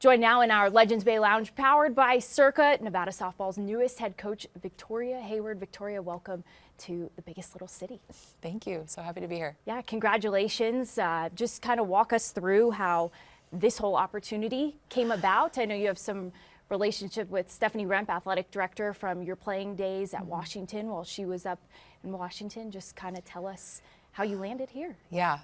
Joined now in our Legends Bay Lounge, powered by Circa, Nevada softball's newest head coach, Victoria Hayward. Victoria, welcome to the biggest little city. Thank you. So happy to be here. Yeah, congratulations. Just kind of walk us through how this whole opportunity came about. I know you have some relationship with Stephanie Remp, athletic director, from your playing days at Washington while she was up in Washington. Just kind of tell us how you landed here. Yeah,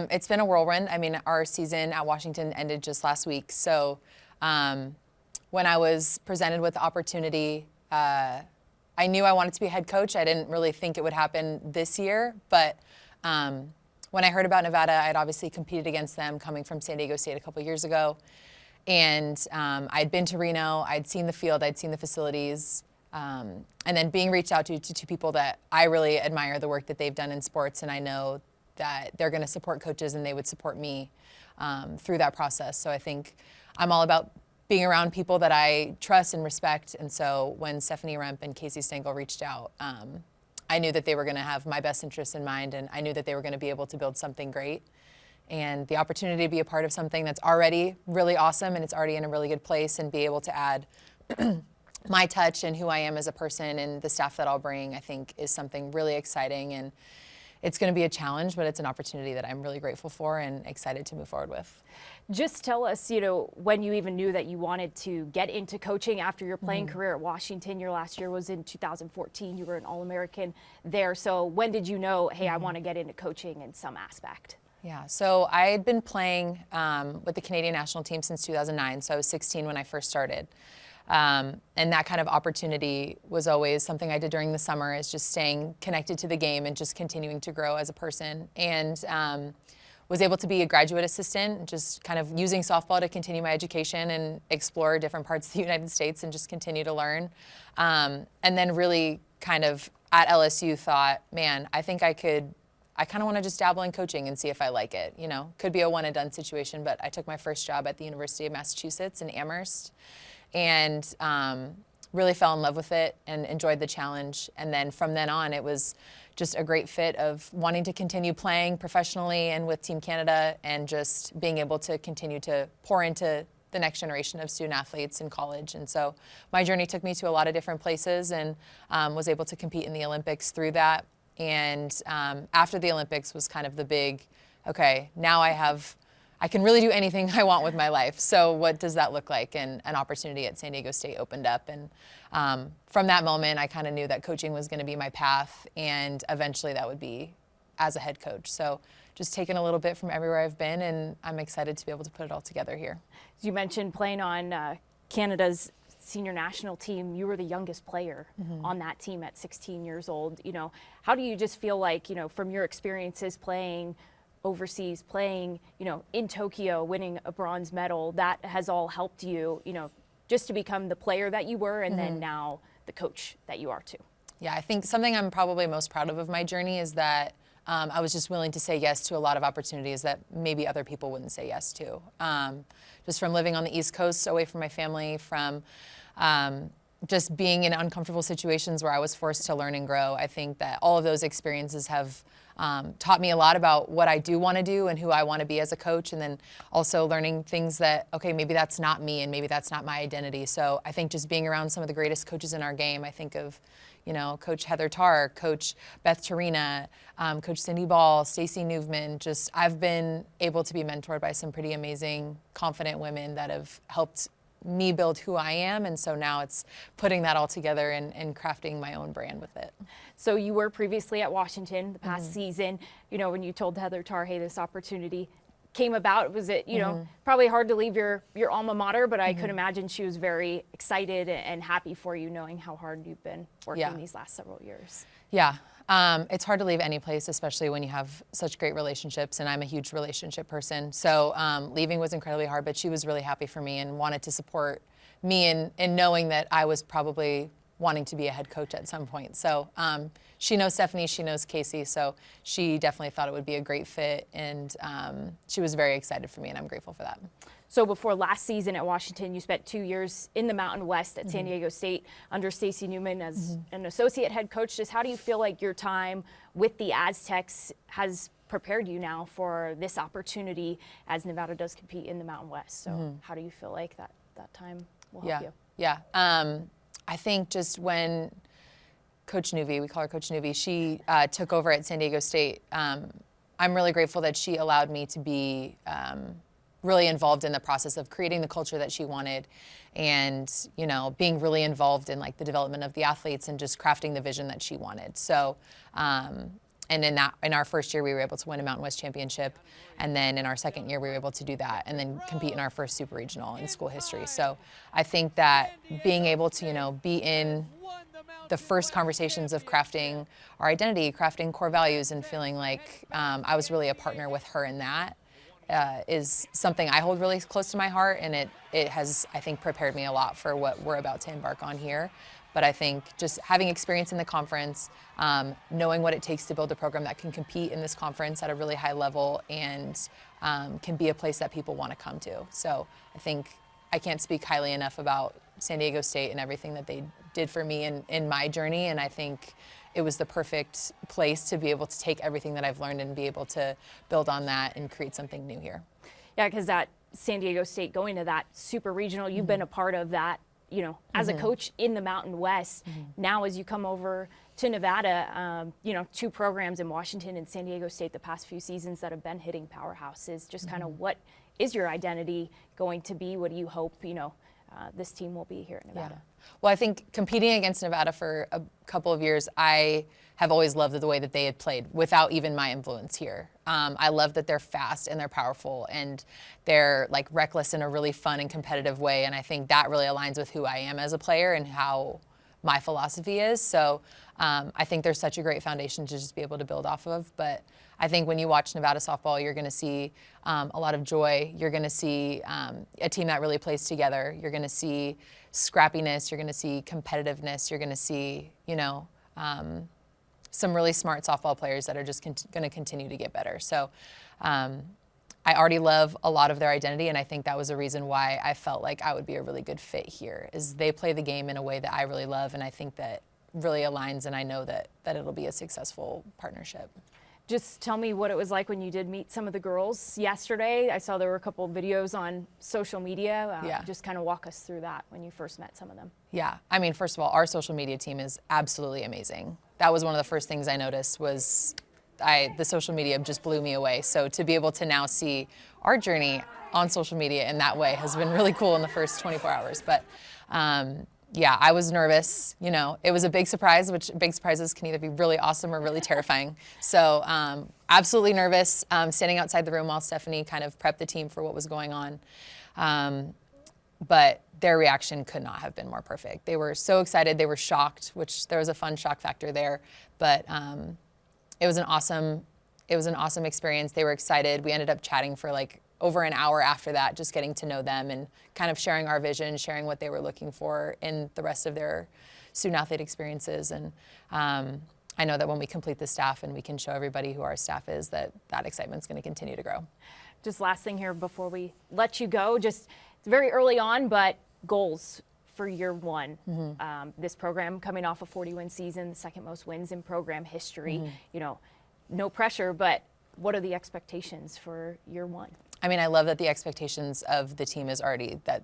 it's been a whirlwind. I mean, our season at Washington ended just last week. So when I was presented with the opportunity, I knew I wanted to be a head coach. I didn't really think it would happen this year, but when I heard about Nevada, I'd obviously competed against them coming from San Diego State a couple years ago. And I'd been to Reno, I'd seen the field, I'd seen the facilities. And then being reached out to two people that I really admire the work that they've done in sports, and I know that they're going to support coaches and they would support me through that process. So I think I'm all about being around people that I trust and respect. And so when Stephanie Remp and Casey Stengel reached out, I knew that they were going to have my best interests in mind, and I knew that they were going to be able to build something great. And the opportunity to be a part of something that's already really awesome and it's already in a really good place, and be able to add my touch and who I am as a person and the staff that I'll bring, I think is something really exciting. And it's going to be a challenge, but it's an opportunity that I'm really grateful for and excited to move forward with. Just tell us, when you even knew that you wanted to get into coaching after your playing career at Washington. Your last year was in 2014. You were an All-American there. So when did you know, hey, I want to get into coaching in some aspect? Yeah, so I had been playing with the Canadian national team since 2009. So I was 16 when I first started. And that kind of opportunity was always something I did during the summer, is just staying connected to the game and just continuing to grow as a person. And was able to be a graduate assistant, just kind of using softball to continue my education and explore different parts of the United States and just continue to learn. And then really kind of at LSU thought, man, I think I kind of want to just dabble in coaching and see if I like it. Could be a one and done situation, but I took my first job at the University of Massachusetts in Amherst, and really fell in love with it and enjoyed the challenge. And then from then on, it was just a great fit of wanting to continue playing professionally and with Team Canada, and just being able to continue to pour into the next generation of student athletes in college. And so my journey took me to a lot of different places, and was able to compete in the Olympics through that. And after the Olympics was kind of the big, okay, now I can really do anything I want with my life. So what does that look like? And an opportunity at San Diego State opened up. And from that moment, I kind of knew that coaching was going to be my path, and eventually that would be as a head coach. So just taking a little bit from everywhere I've been, and I'm excited to be able to put it all together here. You mentioned playing on Canada's senior national team. You were the youngest player on that team at 16 years old. How do you just feel like, from your experiences playing overseas, playing, in Tokyo, winning a bronze medal, that has all helped you, just to become the player that you were, and then now the coach that you are too? Yeah, I think something I'm probably most proud of my journey is that I was just willing to say yes to a lot of opportunities that maybe other people wouldn't say yes to. Just from living on the East Coast, away from my family, from just being in uncomfortable situations where I was forced to learn and grow. I think that all of those experiences have taught me a lot about what I do want to do and who I want to be as a coach, and then also learning things that, okay, maybe that's not me and maybe that's not my identity. So I think just being around some of the greatest coaches in our game, I think of, Coach Heather Tarr, Coach Beth Tarina, Coach Cindy Ball, Stacey Newman. Just I've been able to be mentored by some pretty amazing, confident women that have helped me build who I am, and so now it's putting that all together and crafting my own brand with it. So you were previously at Washington the past season. When you told Heather Tarr, hey, this opportunity came about, was it, probably hard to leave your alma mater, but I could imagine she was very excited and happy for you, knowing how hard you've been working these last several years. Yeah. It's hard to leave any place, especially when you have such great relationships, and I'm a huge relationship person. So leaving was incredibly hard, but she was really happy for me and wanted to support me in knowing that I was probably wanting to be a head coach at some point. So she knows Stephanie, she knows Casey, so she definitely thought it would be a great fit, and she was very excited for me, and I'm grateful for that. So before last season at Washington, you spent 2 years in the Mountain West at San Diego State under Stacey Newman as an associate head coach. Just how do you feel like your time with the Aztecs has prepared you now for this opportunity as Nevada does compete in the Mountain West? So how do you feel like that time will help you? Yeah. I think just when Coach Newby, we call her Coach Newby, she took over at San Diego State, I'm really grateful that she allowed me to be really involved in the process of creating the culture that she wanted, and being really involved in like the development of the athletes and just crafting the vision that she wanted. So and in our first year we were able to win a Mountain West championship, and then in our second year we were able to do that and then compete in our first super regional in school history. So I think that being able to be in the first conversations of crafting our identity, crafting core values, and feeling like I was really a partner with her in that is something I hold really close to my heart, and it has, I think, prepared me a lot for what we're about to embark on here. But I think just having experience in the conference, knowing what it takes to build a program that can compete in this conference at a really high level and can be a place that people want to come to. So I think I can't speak highly enough about San Diego State and everything that they did for me in my journey, and I think it was the perfect place to be able to take everything that I've learned and be able to build on that and create something new here. Yeah, because that San Diego State going to that super regional, you've been a part of that, as a coach in the Mountain West. Now as you come over to Nevada, 2 programs in Washington and San Diego State the past few seasons that have been hitting powerhouses. Just kind of what is your identity going to be? What do you hope, this team will be here in Nevada? Yeah. Well, I think competing against Nevada for a couple of years, I have always loved the way that they had played without even my influence here. I love that they're fast and they're powerful and they're like reckless in a really fun and competitive way. And I think that really aligns with who I am as a player and how my philosophy is. So I think there's such a great foundation to just be able to build off of. But I think when you watch Nevada softball, you're going to see a lot of joy. You're going to see a team that really plays together. You're going to see scrappiness. You're going to see competitiveness. You're going to see, some really smart softball players that are just going to continue to get better. So I already love a lot of their identity, and I think that was a reason why I felt like I would be a really good fit here, is they play the game in a way that I really love, and I think that really aligns, and I know that it'll be a successful partnership. Just tell me what it was like when you did meet some of the girls yesterday. I saw there were a couple of videos on social media. Just kind of walk us through that when you first met some of them. Yeah. I mean, first of all, our social media team is absolutely amazing. That was one of the first things I noticed was the social media just blew me away. So to be able to now see our journey on social media in that way has been really cool in the first 24 hours. But yeah, I was nervous. It was a big surprise, which big surprises can either be really awesome or really terrifying. So absolutely nervous, standing outside the room while Stephanie kind of prepped the team for what was going on. But their reaction could not have been more perfect. They were so excited. They were shocked, which there was a fun shock factor there. But it was an awesome experience. They were excited. We ended up chatting for like over an hour after that, just getting to know them and kind of sharing our vision, sharing what they were looking for in the rest of their student-athlete experiences. And I know that when we complete the staff and we can show everybody who our staff is, that excitement's going to continue to grow. Just last thing here before we let you go, just it's very early on, but goals for year one. This program coming off a 40-win season, the second most wins in program history. No pressure, but what are the expectations for year one? I mean, I love that the expectations of the team is already that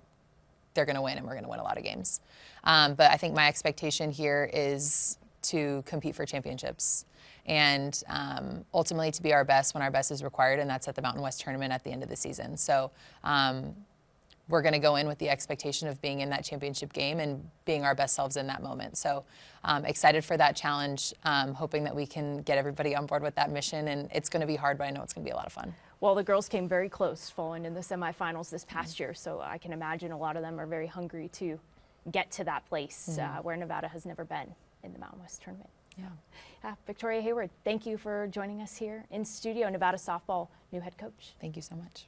they're going to win and we're going to win a lot of games. But I think my expectation here is to compete for championships and ultimately to be our best when our best is required, and that's at the Mountain West tournament at the end of the season. So we're going to go in with the expectation of being in that championship game and being our best selves in that moment. So excited for that challenge, hoping that we can get everybody on board with that mission. And it's going to be hard, but I know it's going to be a lot of fun. Well, the girls came very close falling in the semifinals this past year, so I can imagine a lot of them are very hungry to get to that place where Nevada has never been in the Mountain West tournament. Victoria Hayward, thank you for joining us here in studio. Nevada softball new head coach. Thank you so much.